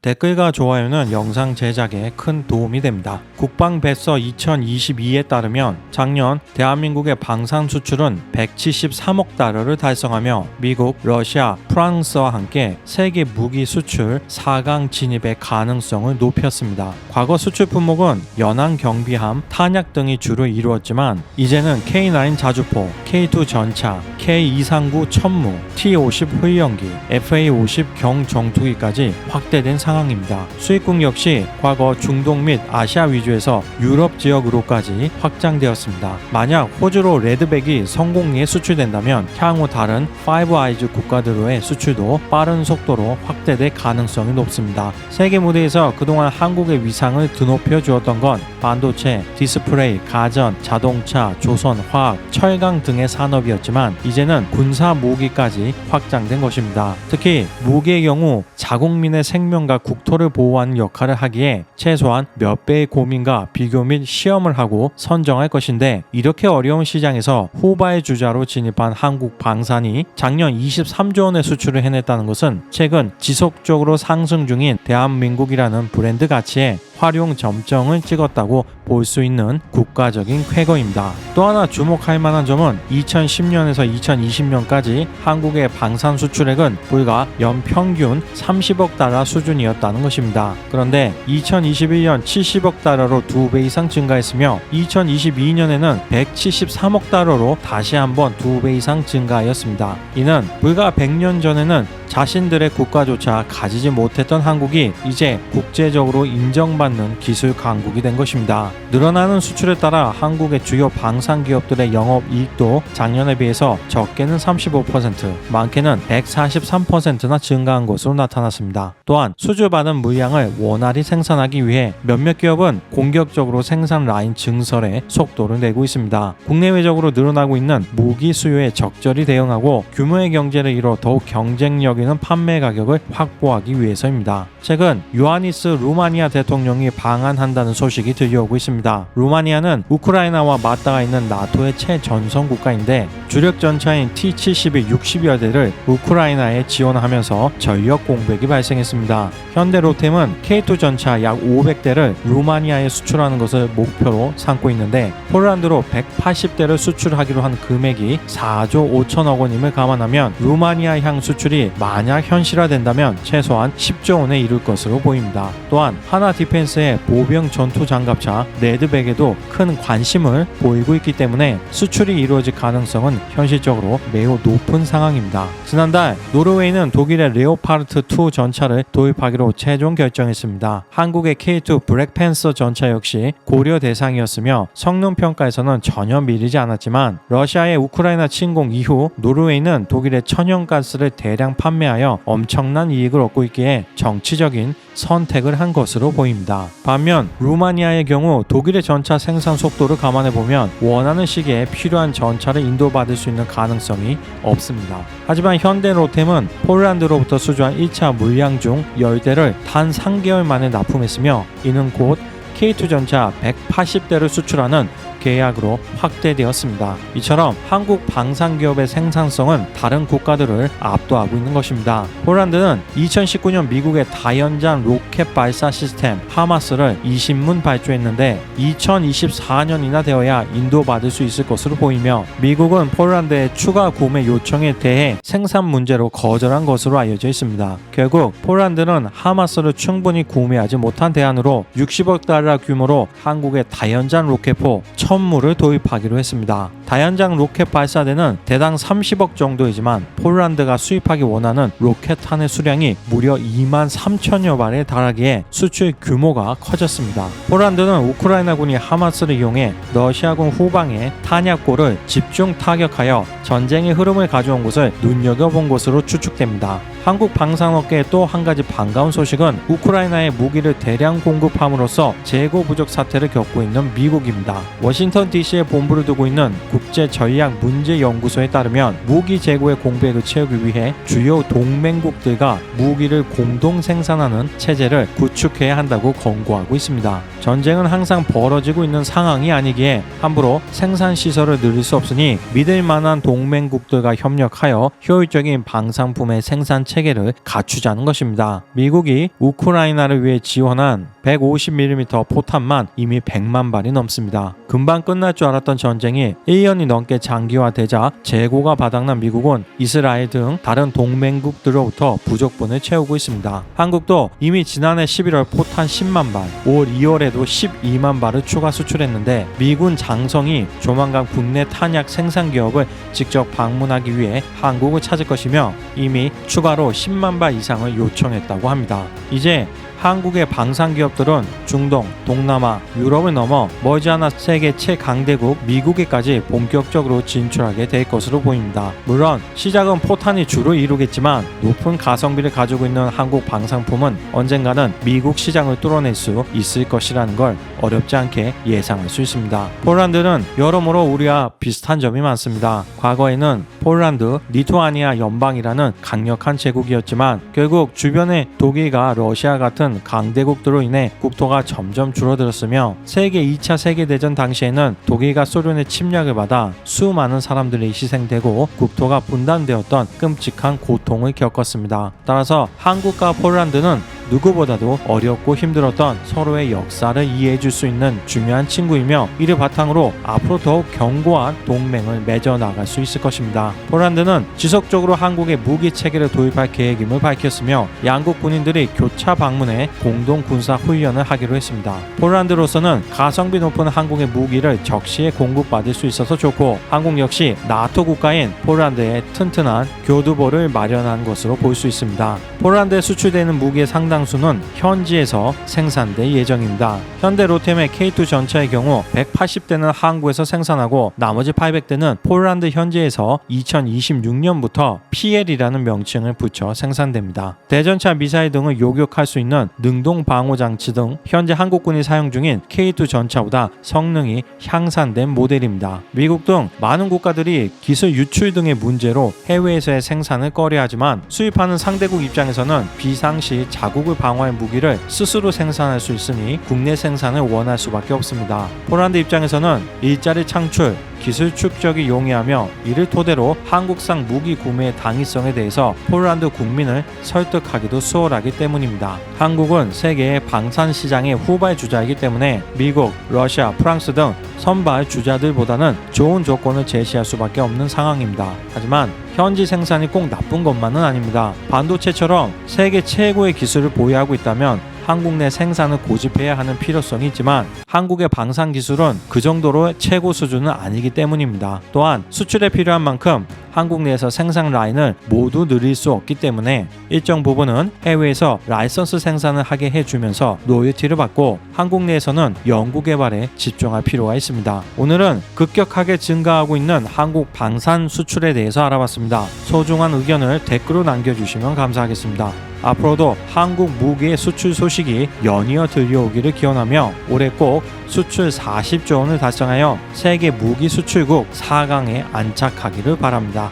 댓글과 좋아요는 영상 제작에 큰 도움이 됩니다. 국방배서 2022에 따르면 작년 대한민국의 방산 수출은 173억 달러를 달성하며 미국, 러시아, 프랑스와 함께 세계 무기 수출 4강 진입의 가능성을 높였습니다. 과거 수출 품목은 연안 경비함, 탄약 등이 주로 이루었지만 이제는 K9 자주포, K2 전차, K239 천무, T50 훈련기, FA50 경정투기까지 확대된 상황입니다. 수입국 역시 과거 중동 및 아시아 위주에서 유럽 지역으로까지 확장되었습니다. 만약 호주로 레드백이 성공리에 수출된다면 향후 다른 파이브 아이즈 국가들로의 수출도 빠른 속도로 확대될 가능성이 높습니다. 세계 무대에서 그동안 한국의 위상을 드높여 주었던 건 반도체, 디스플레이, 가전, 자동차, 조선, 화학, 철강 등의 산업이었지만 이제는 군사 무기까지 확장된 것입니다. 특히 무기의 경우 자국민의 생명과 국토를 보호하는 역할을 하기에 최소한 몇 배의 고민과 비교 및 시험을 하고 선정할 것인데 이렇게 어려운 시장에서 후바의 주자로 진입한 한국 방산이 작년 23조 원의 수출을 해냈다는 것은 최근 지속적으로 상승 중인 대한민국이라는 브랜드 가치에 활용 점정을 찍었다고 볼 수 있는 국가적인 쾌거입니다. 또 하나 주목할 만한 점은 2010년에서 2020년까지 한국의 방산 수출액은 불과 연평균 30억 달러 수준이었다는 것입니다. 그런데 2021년 70억 달러로 2배 이상 증가했으며 2022년에는 173억 달러로 다시 한번 2배 이상 증가하였습니다. 이는 불과 100년 전에는 자신들의 국가조차 가지지 못했던 한국이 이제 국제적으로 인정받는 기술 강국이 된 것입니다. 늘어나는 수출에 따라 한국의 주요 방산 기업들의 영업이익도 작년에 비해서 적게는 35%, 많게는 143%나 증가한 것으로 나타났습니다. 또한 수주받은 물량을 원활히 생산하기 위해 몇몇 기업은 공격적으로 생산 라인 증설에 속도를 내고 있습니다. 국내외적으로 늘어나고 있는 무기 수요에 적절히 대응하고 규모의 경제를 이뤄 더욱 경쟁력 있는 판매 가격을 확보하기 위해서입니다. 최근 요하니스 루마니아 대통령이 방한한다는 소식이 들려오고 있습니다. 루마니아는 우크라이나와 맞닿아 있는 나토의 최전선 국가인데 주력 전차인 T-72 60여 대를 우크라이나에 지원하면서 전력 공백이 발생했습니다. 현대 로템은 K2 전차 약 500대를 루마니아에 수출하는 것을 목표로 삼고 있는데 폴란드로 180대를 수출하기로 한 금액이 4조 5천억 원임을 감안하면 루마니아 향 수출이 만약 현실화된다면 최소한 10조 원에 이를 것으로 보입니다. 또한 하나 디펜스의 보병 전투 장갑차 레드백에도 큰 관심을 보이고 있기 때문에 수출이 이루어질 가능성은 현실적으로 매우 높은 상황입니다. 지난달 노르웨이는 독일의 레오파르트 2 전차를 도입하기로 최종 결정했습니다. 한국의 K2 블랙팬서 전차 역시 고려 대상이었으며 성능 평가에서는 전혀 미리지 않았지만 러시아의 우크라이나 침공 이후 노르웨이는 독일의 천연가스를 대량 판매하여 엄청난 이익을 얻고 있기에 정치적인 선택을 한 것으로 보입니다. 반면 루마니아의 경우 독일의 전차 생산 속도를 감안해 보면 원하는 시기에 필요한 전차를 인도받을 수 있는 가능성이 없습니다. 하지만 현대 로템은 폴란드로부터 수주한 1차 물량 중 10대를 단 3개월 만에 납품했으며 이는 곧 K2 전차 180대를 수출하는 계약으로 확대되었습니다. 이처럼 한국 방산기업의 생산성은 다른 국가들을 압도하고 있는 것입니다. 폴란드는 2019년 미국의 다연장 로켓 발사 시스템 하마스를 20문 발주했는데 2024년이나 되어야 인도받을 수 있을 것으로 보이며 미국은 폴란드의 추가 구매 요청에 대해 생산 문제로 거절한 것으로 알려져 있습니다. 결국 폴란드는 하마스를 충분히 구매하지 못한 대안으로 60억 달러 규모로 한국의 다연장 로켓포 천무를 도입하기로 했습니다. 다연장 로켓 발사대는 대당 30억 정도이지만 폴란드가 수입하기 원하는 로켓탄의 수량이 무려 2만 3천여 발에 달하기에 수출 규모가 커졌습니다. 폴란드는 우크라이나군이 하마스를 이용해 러시아군 후방의 탄약고를 집중 타격하여 전쟁의 흐름을 가져온 것을 눈여겨본 것으로 추측됩니다. 한국 방산업계의 또 한 가지 반가운 소식은 우크라이나에 무기를 대량 공급함으로써 재고 부족 사태를 겪고 있는 미국입니다. 워싱턴 DC에 본부를 두고 있는 국제전략문제연구소에 따르면 무기 재고의 공백을 채우기 위해 주요 동맹국들과 무기를 공동 생산하는 체제를 구축해야 한다고 권고하고 있습니다. 전쟁은 항상 벌어지고 있는 상황이 아니기에 함부로 생산 시설을 늘릴 수 없으니 믿을 만한 동맹국들과 협력하여 효율적인 방산품의 생산 체계를 갖추자는 것입니다. 미국이 우크라이나를 위해 지원한 150mm 포탄만 이미 100만 발이 넘습니다. 금방 끝날 줄 알았던 전쟁이 1년이 넘게 장기화되자 재고가 바닥난 미국은 이스라엘 등 다른 동맹국들로부터 부족분을 채우고 있습니다. 한국도 이미 지난해 11월 포탄 10만 발, 올 2월에도 12만 발을 추가 수출했는데 미군 장성이 조만간 국내 탄약 생산 기업을 직접 방문하기 위해 한국을 찾을 것이며 이미 추가로 10만 발 이상을 요청했다고 합니다. 이제 한국의 방산기업들은 중동, 동남아, 유럽을 넘어 머지않아 세계 최강대국 미국에까지 본격적으로 진출하게 될 것으로 보입니다. 물론 시작은 포탄이 주로 이루겠지만 높은 가성비를 가지고 있는 한국 방산품은 언젠가는 미국 시장을 뚫어낼 수 있을 것이라는 걸 어렵지 않게 예상할 수 있습니다. 폴란드는 여러모로 우리와 비슷한 점이 많습니다. 과거에는 폴란드, 리투아니아 연방이라는 강력한 제국이었지만 결국 주변의 독일과 러시아 같은 강대국들로 인해 국토가 점점 줄어들었으며 세계 2차 세계대전 당시에는 독일과 소련의 침략을 받아 수많은 사람들이 희생되고 국토가 분단되었던 끔찍한 고통을 겪었습니다. 따라서 한국과 폴란드는 누구보다도 어렵고 힘들었던 서로의 역사를 이해해줄 수 있는 중요한 친구이며 이를 바탕으로 앞으로 더욱 견고한 동맹을 맺어 나갈 수 있을 것입니다. 폴란드는 지속적으로 한국의 무기 체계를 도입할 계획임을 밝혔으며 양국 군인들이 교차 방문해 공동 군사 훈련을 하기로 했습니다. 폴란드로서는 가성비 높은 한국의 무기를 적시에 공급받을 수 있어서 좋고 한국 역시 나토 국가인 폴란드에 튼튼한 교두보를 마련한 것으로 볼 수 있습니다. 폴란드에 수출되는 무기의 상당수는 현지에서 생산될 예정입니다. 현대 로템의 K2 전차의 경우 180대는 한국에서 생산하고 나머지 800대는 폴란드 현지에서 2026년부터 PL이라는 명칭을 붙여 생산됩니다. 대전차 미사일 등을 요격할 수 있는 능동 방호 장치 등 현재 한국군이 사용 중인 K2 전차보다 성능이 향상된 모델입니다. 미국 등 많은 국가들이 기술 유출 등의 문제로 해외에서의 생산을 꺼려하지만 수입하는 상대국 입장에서는 비상시 자국을 방어할 무기를 스스로 생산할 수 있으니 국내 생산을 원할 수밖에 없습니다. 폴란드 입장에서는 일자리 창출, 기술 축적이 용이하며 이를 토대로 한국산 무기 구매의 당위성에 대해서 폴란드 국민을 설득하기도 수월하기 때문입니다. 한국은 세계의 방산 시장의 후발 주자이기 때문에 미국, 러시아, 프랑스 등 선발 주자들보다는 좋은 조건을 제시할 수밖에 없는 상황입니다. 하지만 현지 생산이 꼭 나쁜 것만은 아닙니다. 반도체처럼 세계 최고의 기술을 보유하고 있다면 한국 내 생산을 고집해야 하는 필요성이 있지만 한국의 방산 기술은 그 정도로 최고 수준은 아니기 때문입니다. 또한 수출에 필요한 만큼 한국 내에서 생산 라인을 모두 늘릴 수 없기 때문에 일정 부분은 해외에서 라이선스 생산을 하게 해주면서 로열티를 받고 한국 내에서는 연구 개발에 집중할 필요가 있습니다. 오늘은 급격하게 증가하고 있는 한국 방산 수출에 대해서 알아봤습니다. 소중한 의견을 댓글로 남겨주시면 감사하겠습니다. 앞으로도 한국 무기의 수출 소식이 연이어 들려오기를 기원하며 올해 꼭 수출 40조 원을 달성하여 세계 무기 수출국 4강에 안착하기를 바랍니다.